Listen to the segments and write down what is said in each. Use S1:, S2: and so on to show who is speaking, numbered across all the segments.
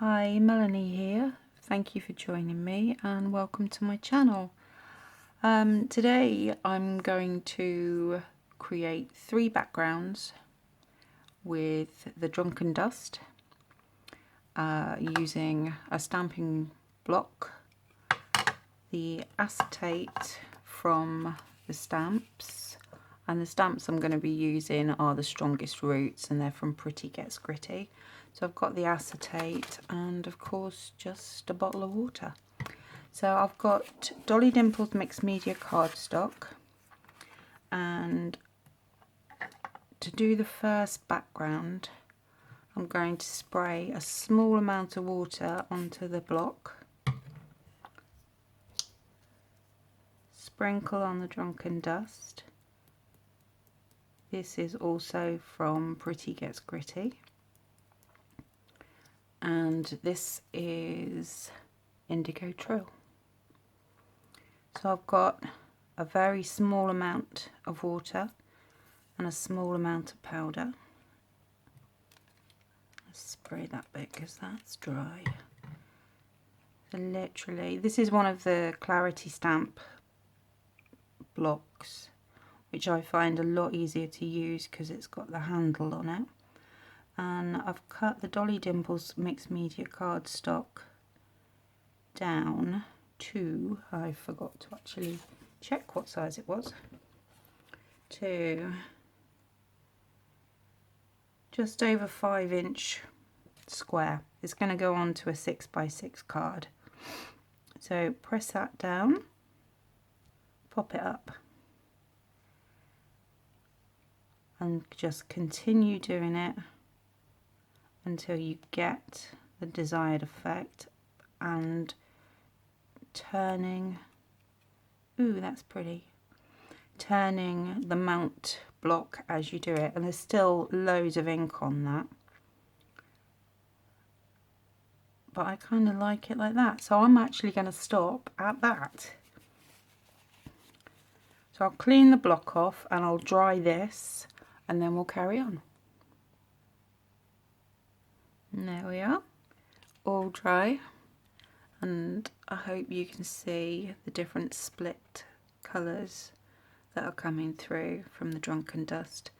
S1: Hi, Melanie here. Thank you for joining me and welcome to my channel. Today I'm going to create 3 backgrounds with the Drunken Dust using a stamping block, the acetate from the stamps, and the stamps I'm going to be using are the Strongest Roots and they're from Pretty Gets Gritty. So I've got the acetate and of course just a bottle of water. So I've got Dolly Dimples mixed media cardstock, and to do the first background I'm going to spray a small amount of water onto the block, sprinkle on the Drunken Dust. This is also from Pretty Gets Gritty. And this is Indigo Trill. So I've got a very small amount of water and a small amount of powder. Let's spray that bit because that's dry. So literally, this is one of the Clarity stamp blocks, which I find a lot easier to use because it's got the handle on it. And I've cut the Dolly Dimples mixed media cardstock down to, I forgot to actually check what size it was, to just over 5-inch square. It's going to go on to a 6x6 card. So press that down, pop it up, and just continue doing it until you get the desired effect, and turning, ooh, that's pretty, turning the mount block as you do it, and there's still loads of ink on that, but I kind of like it like that, so I'm actually going to stop at that. So I'll clean the block off and I'll dry this and then we'll carry on. And there we are, all dry, and I hope you can see the different split colours that are coming through from the Drunken Dust.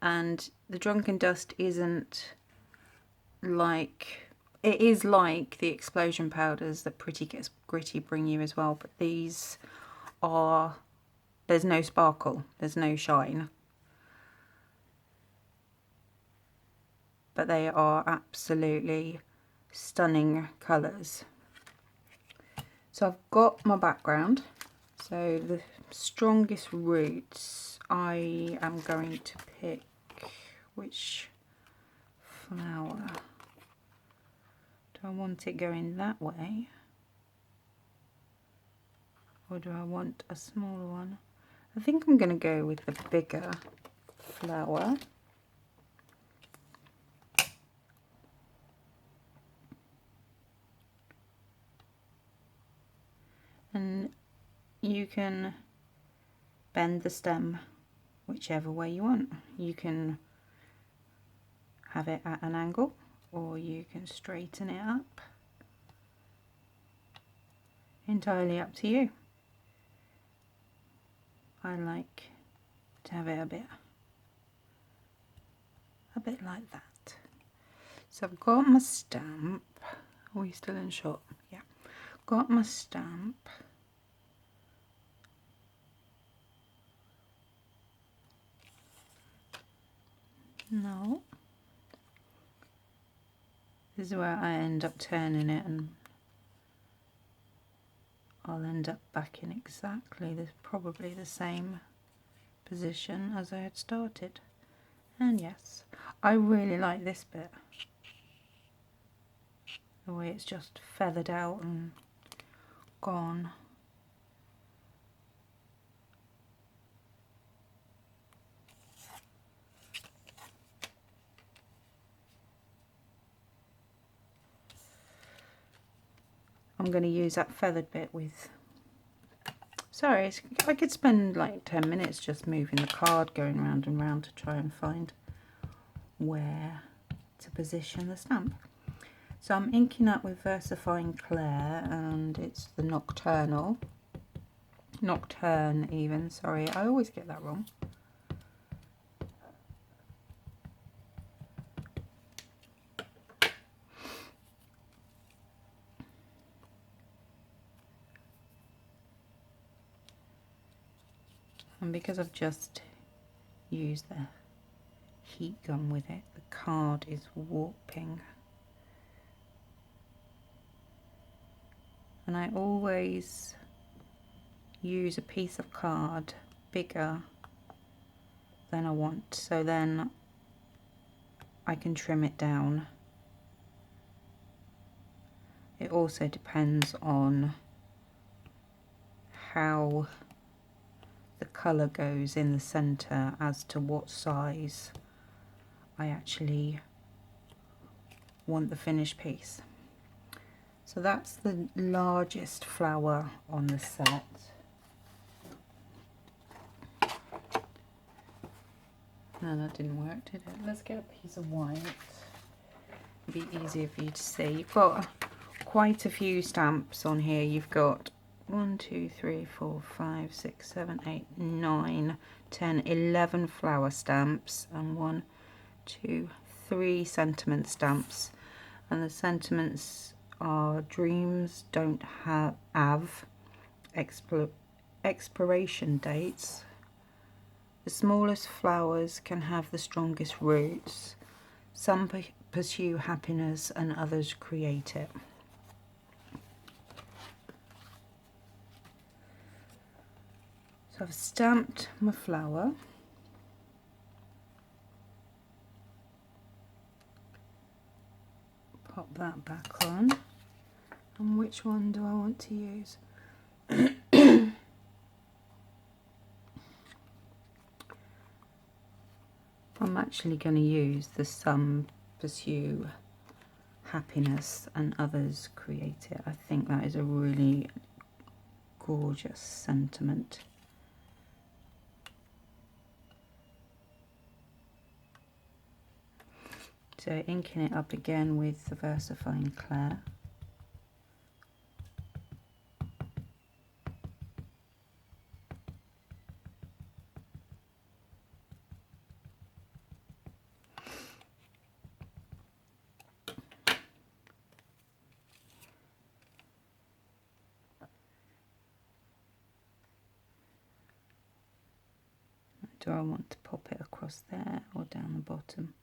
S1: And the Drunken Dust isn't like, it is like the explosion powders that Pretty Gets Gritty bring you as well, but these are, there's no sparkle, there's no shine. But they are absolutely stunning colours. So I've got my background. So the Strongest Roots, I am going to pick which flower. Do I want it going that way? Or do I want a smaller one? I think I'm going to go with the bigger flower. And you can bend the stem whichever way you want. You can have it at an angle or you can straighten it up. Entirely up to you. I like to have it a bit like that. So I've got my stamp. Are we still in shot? Yeah. Got my stamp. No. This is where I end up turning it, and I'll end up back in exactly probably the same position as I had started. And yes, I really like this bit. The way it's just feathered out and gone. I'm going to use that feathered bit with, sorry, I could spend like 10 minutes just moving the card, going round and round to try and find where to position the stamp. So I'm inking up with VersaFine Clair, and it's the Nocturnal. Nocturne even, sorry, I always get that wrong. And because I've just used the heat gun with it, the card is warping. And I always use a piece of card bigger than I want, so then I can trim it down. It also depends on how the colour goes in the centre as to what size I actually want the finished piece. So that's the largest flower on the set. No, that didn't work, did it? Let's get a piece of white. It'd be easier for you to see. You've got quite a few stamps on here. You've got 1, 2, 3, 4, 5, 6, 7, 8, 9, 10, 11 flower stamps, and 1, 2, 3 sentiment stamps. And the sentiments are dreams don't have expiration dates. The smallest flowers can have the strongest roots. Some pursue happiness and others create it. So I've stamped my flower. Pop that back on. And which one do I want to use? I'm actually going to use the some pursue happiness and others create it. I think that is a really gorgeous sentiment. So inking it up again with the VersaFine Clair. Do I want to pop it across there or down the bottom?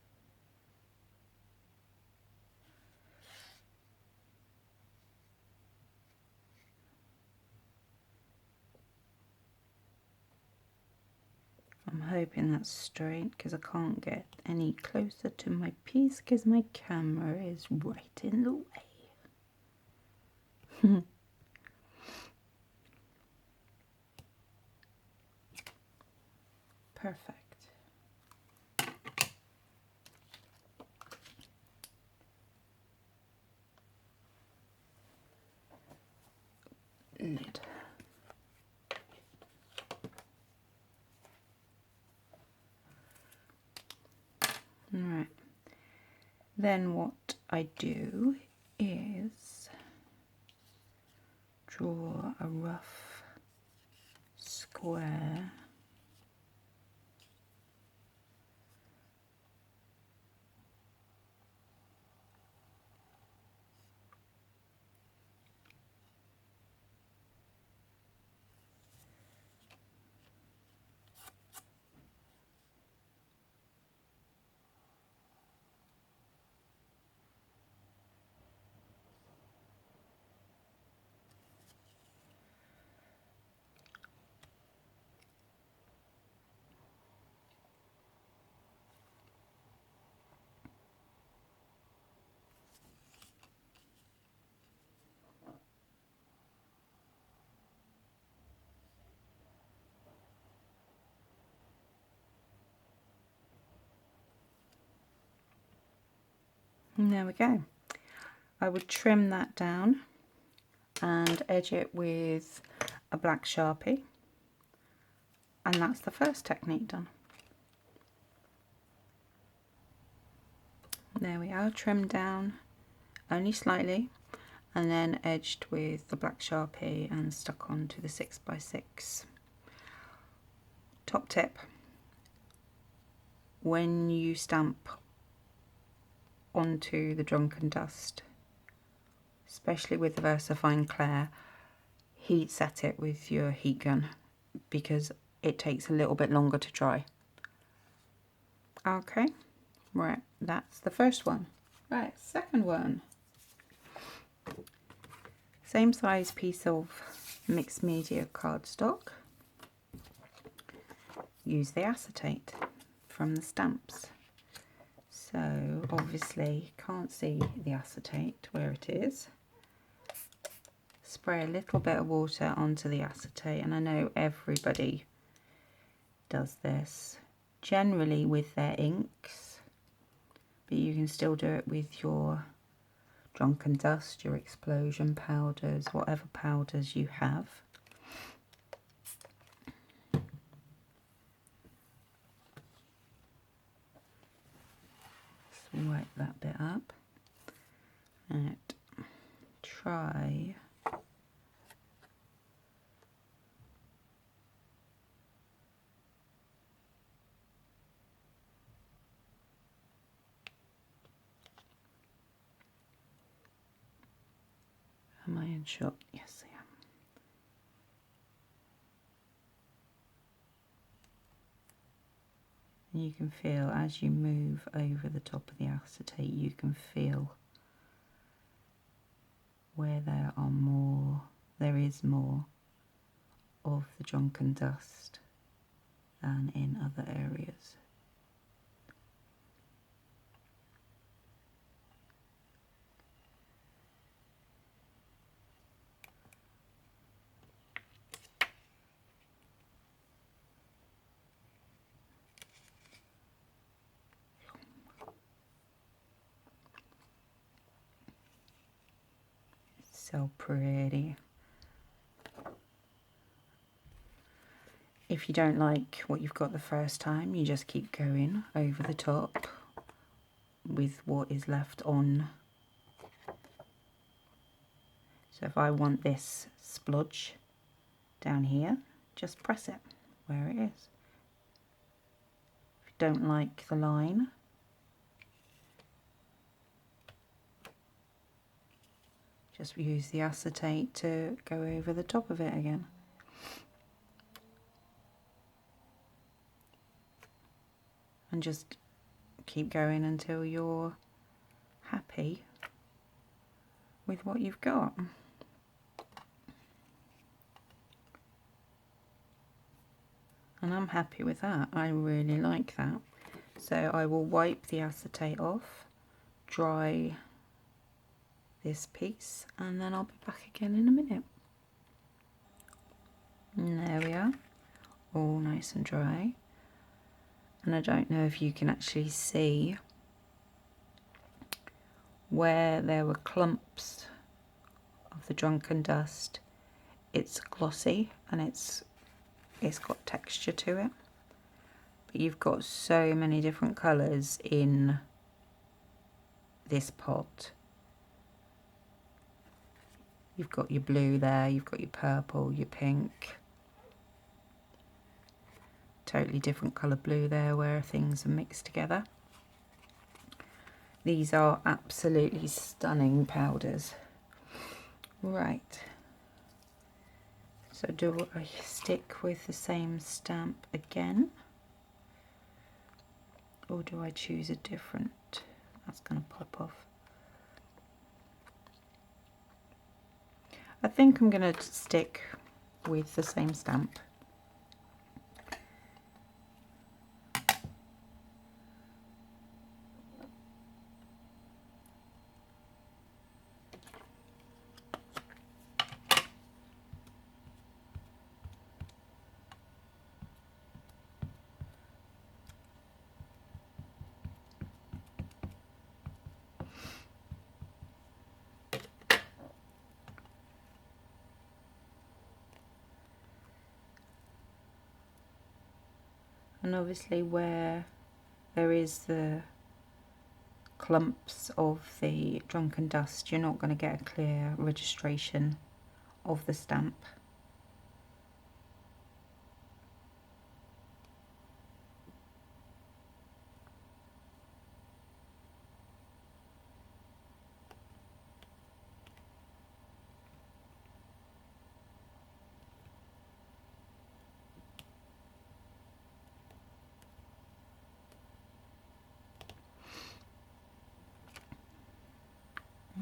S1: I'm hoping that's straight because I can't get any closer to my piece because my camera is right in the way. Perfect. Lid. Right. Then what I do is draw a rough square . And there we go. I would trim that down and edge it with a black Sharpie, and that's the first technique done. There we are, trimmed down only slightly, and then edged with the black Sharpie and stuck onto the 6x6. Top tip: when you stamp onto the Drunken Dust, especially with the VersaFine Clair, heat set it with your heat gun because it takes a little bit longer to dry. Okay, right, that's the first one. Right, second one. Same size piece of mixed media cardstock. Use the acetate from the stamps. So obviously can't see the acetate where it is. Spray a little bit of water onto the acetate, and I know everybody does this generally with their inks, but you can still do it with your Drunken Dust, your explosion powders, whatever powders you have. Wipe that bit up and try am I in shot? Yes, I am. And you can feel as you move over the top of the acetate, you can feel where there is more of the Drunken Dust than in other areas. So pretty. If you don't like what you've got the first time, you just keep going over the top with what is left on. So if I want this splodge down here, just press it where it is. If you don't like the line, just use the acetate to go over the top of it again. And just keep going until you're happy with what you've got. And I'm happy with that. I really like that. So I will wipe the acetate off, dry this piece, and then I'll be back again in a minute. And there we are, all nice and dry. And I don't know if you can actually see where there were clumps of the Drunken Dust. It's glossy and it's got texture to it. But you've got so many different colours in this pot. You've got your blue there, you've got your purple, your pink. Totally different colour blue there where things are mixed together. These are absolutely stunning powders. Right. So do I stick with the same stamp again? Or do I choose a different? That's going to pop off. I think I'm going to stick with the same stamp. And obviously where there is the clumps of the Drunken Dust, you're not going to get a clear registration of the stamp.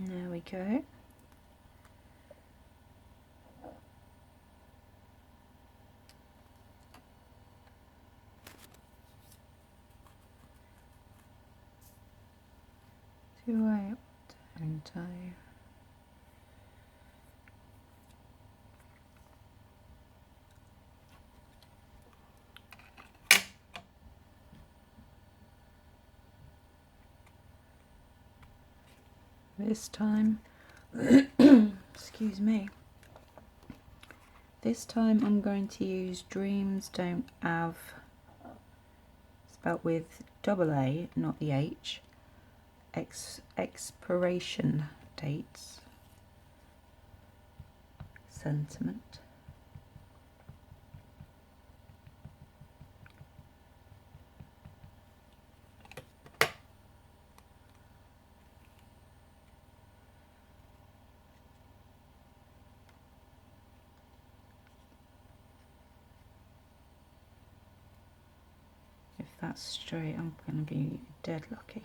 S1: There we go. Do I or don't I? This time, excuse me, this time I'm going to use Dreams Don't Have, spelt with double A, not the H, expiration dates, sentiment. If that's straight, I'm going to be dead lucky.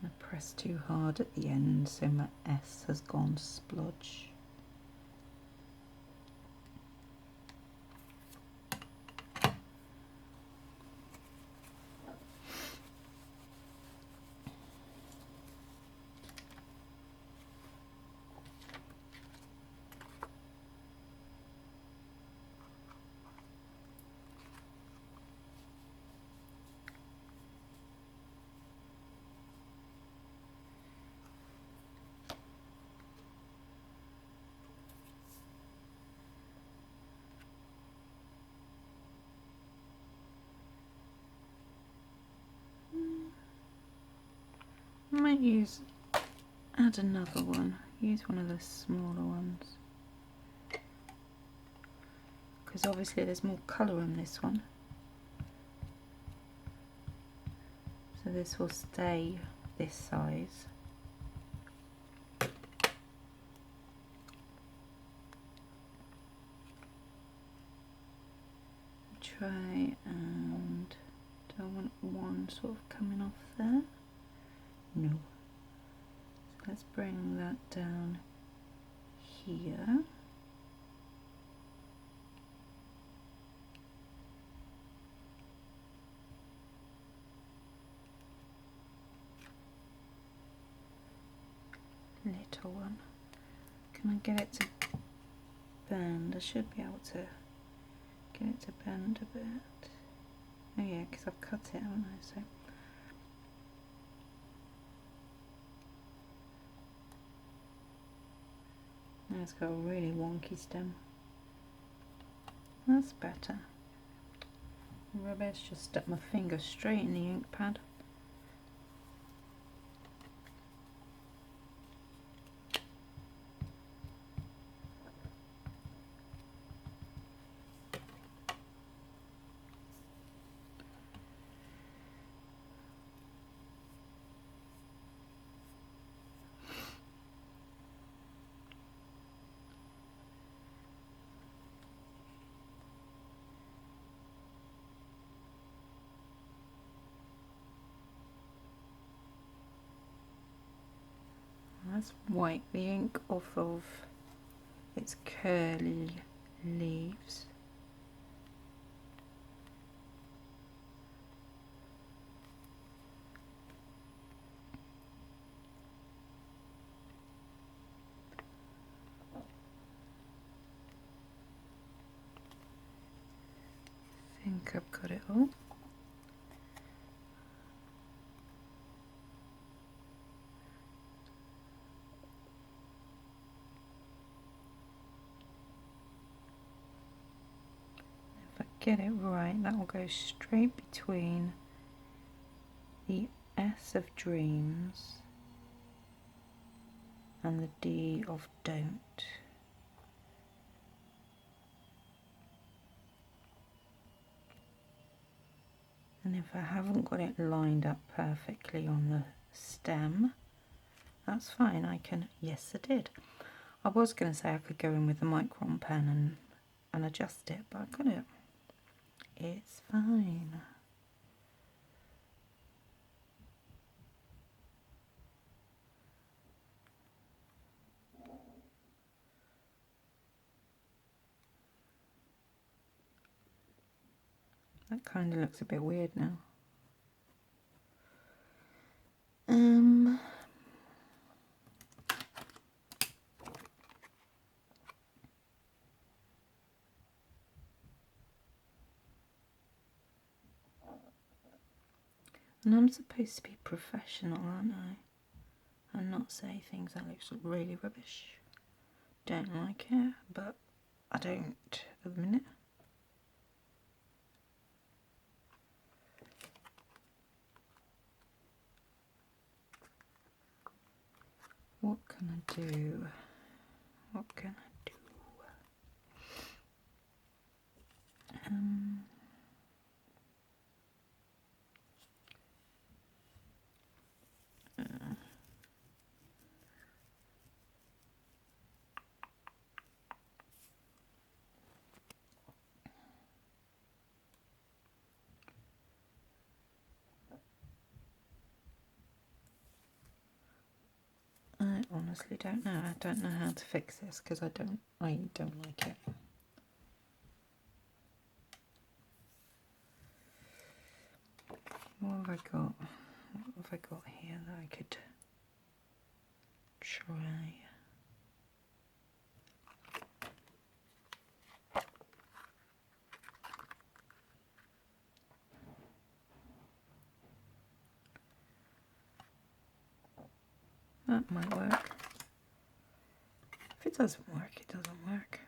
S1: I pressed too hard at the end, so my S has gone splodge. I might add another one, use one of the smaller ones, because obviously there's more colour in this one, so this will stay this size. Try, and do I want one sort of coming off there? No. So let's bring that down here. Little one. Can I get it to bend? I should be able to get it to bend a bit. Oh yeah, because I've cut it, haven't I? So now it's got a really wonky stem. That's better. Rubbish, just stuck my finger straight in the ink pad. Let's wipe the ink off of its curly leaves. I think I've got it all. get it right, that will go straight between the S of dreams and the D of don't. And if I haven't got it lined up perfectly on the stem, that's fine, I can, yes I did. I was going to say I could go in with the micron pen and adjust it, but I got it. It's fine. That kind of looks a bit weird now. And I'm supposed to be professional, aren't I? And not say things that looks really rubbish. Don't like it, but I don't at the minute. What can I do? What can I do? I honestly don't know. I don't know how to fix this because I don't like it. What have I got? What have I got here that I could try? That might work. If it doesn't work, it doesn't work.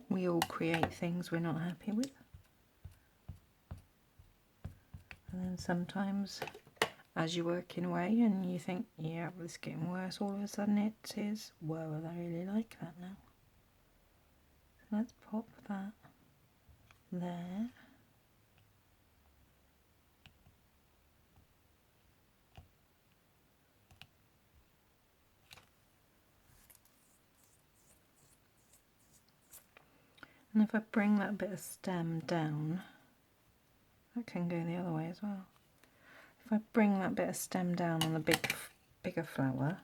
S1: We all create things we're not happy with. And then sometimes as you're working away and you think, yeah, well, it's getting worse, all of a sudden it is, whoa, I really like that now. So let's pop that there. And if I bring that bit of stem down, that can go the other way as well. If I bring that bit of stem down on the bigger flower,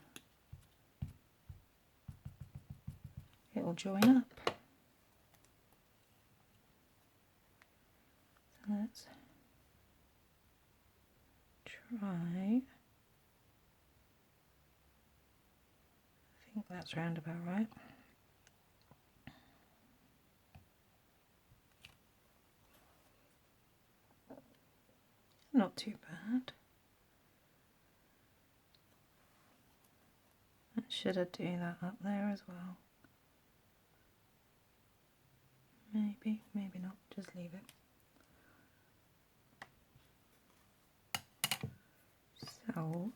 S1: it will join up. So let's try. I think that's round about right. Not too bad. And should I do that up there as well? Maybe, maybe not. Just leave it. So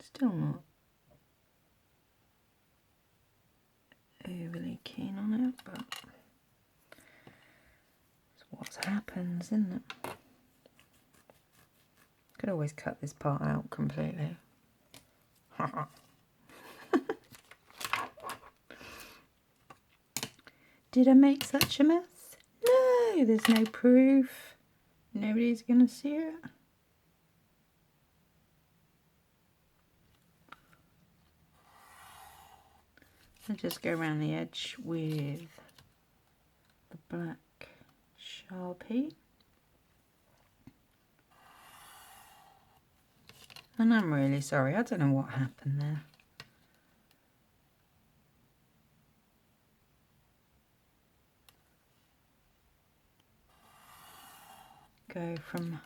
S1: still not overly keen on it, but it's what happens, isn't it? Could always cut this part out completely. Did I make such a mess? No, there's no proof. Nobody's gonna see it. I'll just go around the edge with the black Sharpie. And I'm really sorry, I don't know what happened there. Go from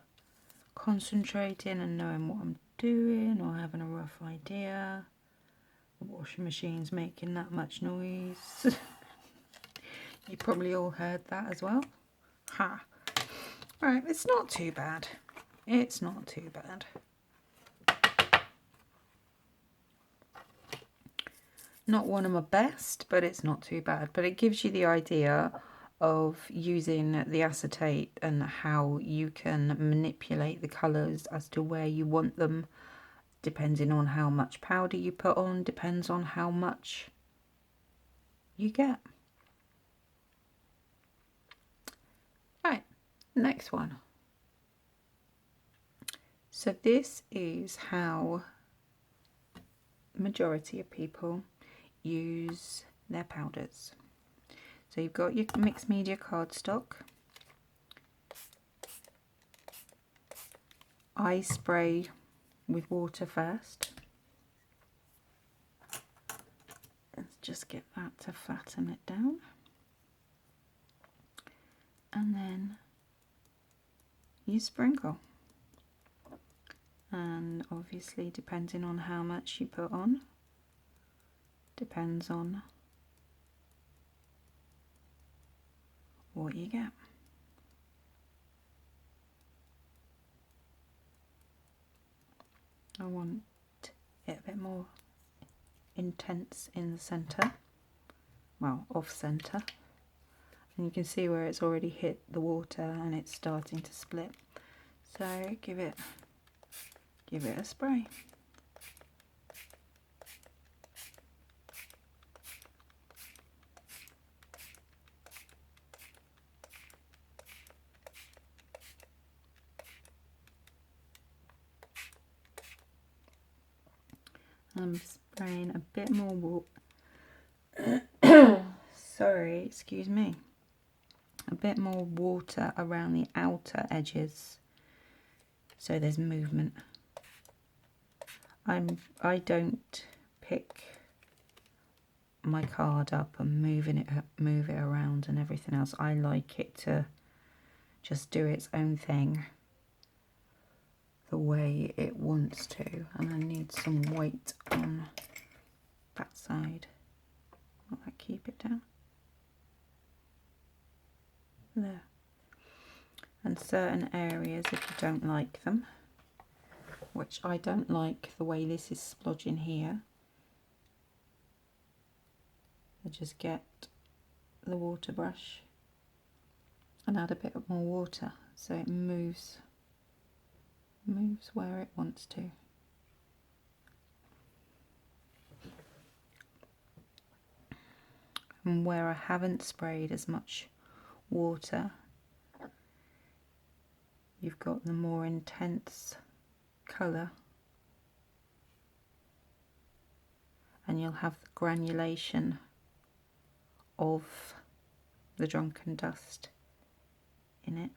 S1: concentrating and knowing what I'm doing or having a rough idea The washing machine's making that much noise. You probably all heard that as well. Ha! Right, it's not too bad. It's not too bad. Not one of my best, but it's not too bad. But it gives you the idea of using the acetate and how you can manipulate the colours as to where you want them, depending on how much powder you put on, depends on how much you get. Right, next one. So this is how the majority of people use their powders. So you've got your mixed media cardstock. I spray with water first. Let's just get that to flatten it down. And then you sprinkle. And obviously, depending on how much you put on, depends on what you get. I want it a bit more intense in the centre, well, off centre, and you can see where it's already hit the water and it's starting to split. So give it a spray. I'm spraying a bit more water. Sorry, excuse me. A bit more water around the outer edges, so there's movement. I don't pick my card up and move it around and everything else. I like it to just do its own thing the way it wants to, and I need some weight on that side. Will that keep it down? There. And certain areas, if you don't like them, which I don't like the way this is splodging here, I just get the water brush and add a bit more water so it moves where it wants to. And where I haven't sprayed as much water, you've got the more intense colour, and you'll have the granulation of the Drunken Dust in it.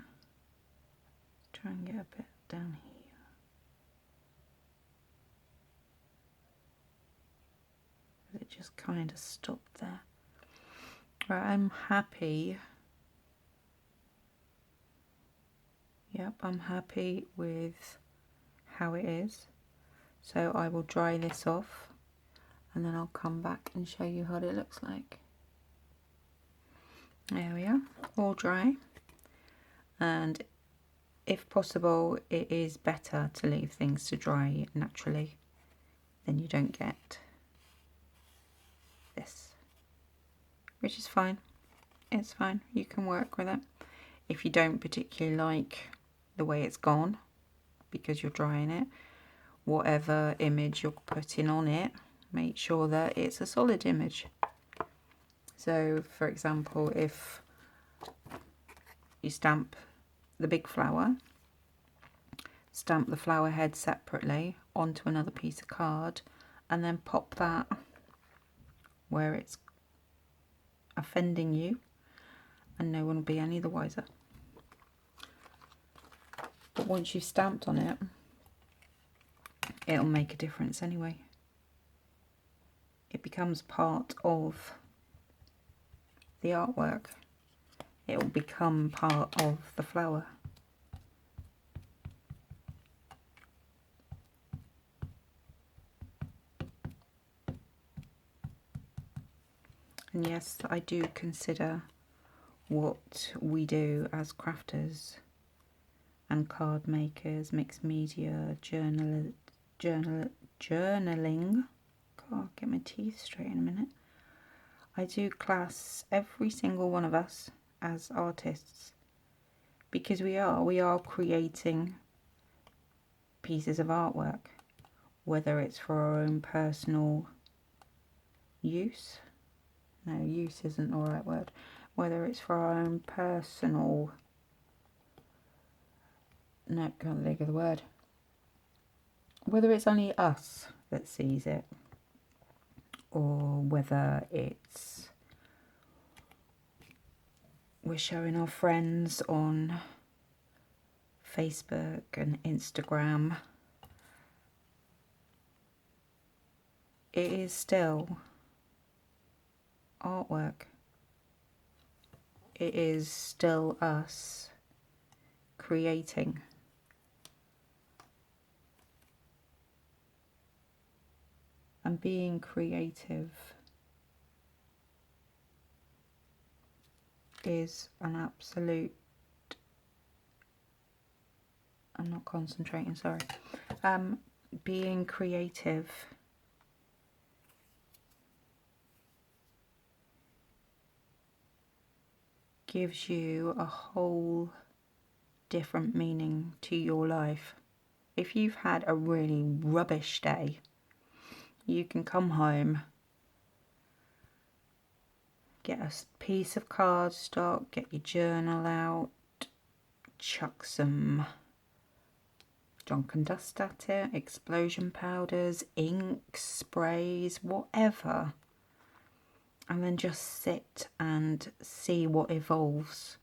S1: Try and get a bit down here. It just kind of stopped there. Right, I'm happy. Yep, I'm happy with how it is. So I will dry this off and then I'll come back and show you what it looks like. There we are, all dry. And if possible, it is better to leave things to dry naturally, then you don't get this, which is fine. It's fine, you can work with it. If you don't particularly like the way it's gone because you're drying it, whatever image you're putting on it, make sure that it's a solid image. So for example, if you stamp the big flower, stamp the flower head separately onto another piece of card and then pop that where it's offending you, and no one will be any the wiser. But once you've stamped on it, it'll make a difference anyway. It becomes part of the artwork. It will become part of the flower. And yes, I do consider what we do as crafters and card makers, mixed media, journaling. I'll get my teeth straight in a minute. I do class every single one of us as artists, because we are creating pieces of artwork, whether it's for our own personal use. No, use isn't the right word. Whether it's for our own personal... No, can't think of the word. Whether it's only us that sees it, or whether it's we're showing our friends on Facebook and Instagram, it is still artwork. It is still us creating. And being creative is an absolute... I'm not concentrating, sorry. Being creative gives you a whole different meaning to your life. If you've had a really rubbish day, you can come home, get a piece of cardstock, get your journal out, chuck some Drunken Dust at it, explosion powders, inks, sprays, whatever, and then just sit and see what evolves.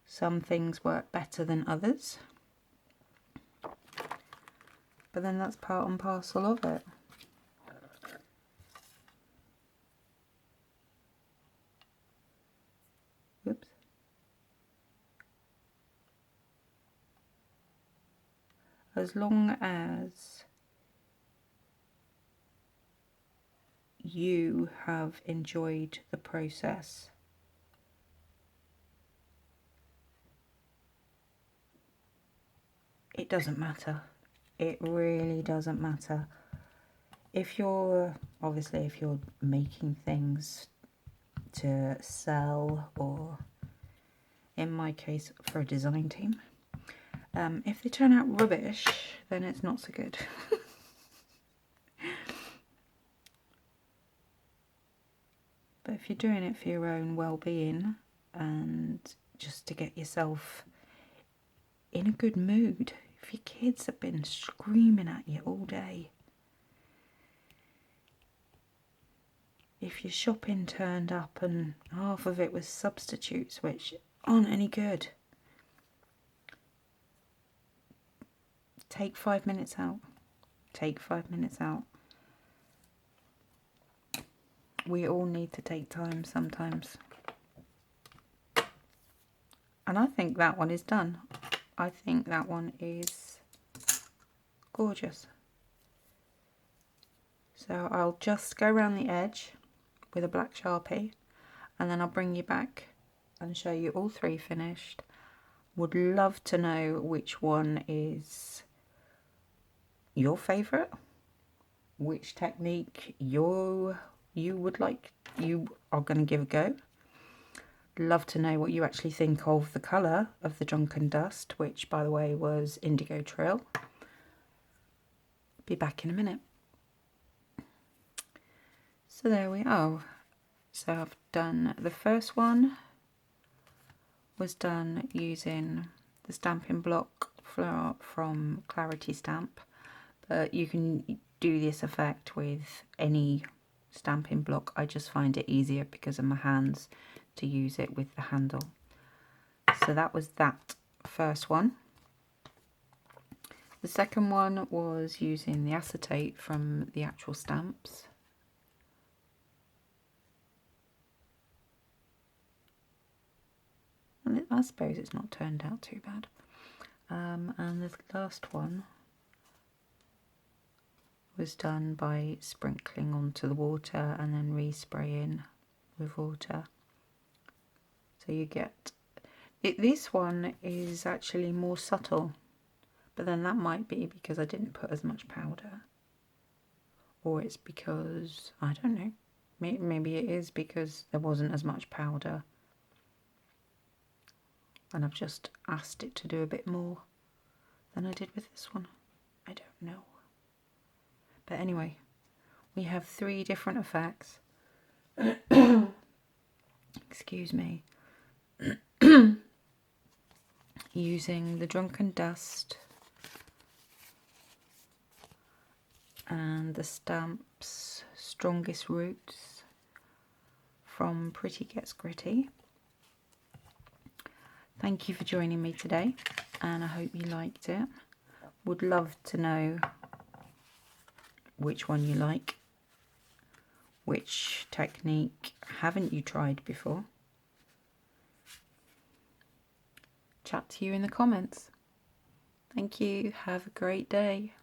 S1: Some things work better than others, but then that's part and parcel of it. Oops. As long as you have enjoyed the process, it doesn't matter. It really doesn't matter. If you're, obviously, if you're making things to sell, or in my case for a design team, if they turn out rubbish, then it's not so good. But if you're doing it for your own well-being and just to get yourself in a good mood, if your kids have been screaming at you all day, if your shopping turned up and half of it was substitutes which aren't any good, take 5 minutes out. Take 5 minutes out. We all need to take time sometimes. And I think that one is done. I think that one is gorgeous. So I'll just go around the edge with a black Sharpie, and then I'll bring you back and show you all three finished. Would love to know which one is your favourite, which technique you are going to give a go. Love to know what you actually think of the colour of the Drunken Dust, which by the way was Indigo Trail. Be back in a minute. So there we are. So I've done the first one, was done using the stamping block from Clarity Stamp, but you can do this effect with any stamping block. I just find it easier because of my hands to use it with the handle. So that was that first one. The second one was using the acetate from the actual stamps. And I suppose it's not turned out too bad. And the last one was done by sprinkling onto the water and then respraying with water. So you get it. This one is actually more subtle, but then that might be because I didn't put as much powder, or it's because, I don't know, maybe it is because there wasn't as much powder and I've just asked it to do a bit more than I did with this one. I don't know. But anyway, we have 3 different effects. Excuse me. Using the Drunken Dust and the Stamps Strongest Roots from Pretty Gets Gritty. Thank you for joining me today, and I hope you liked it. Would love to know which one you like, which technique haven't you tried before. Chat to you in the comments. Thank you. Have a great day.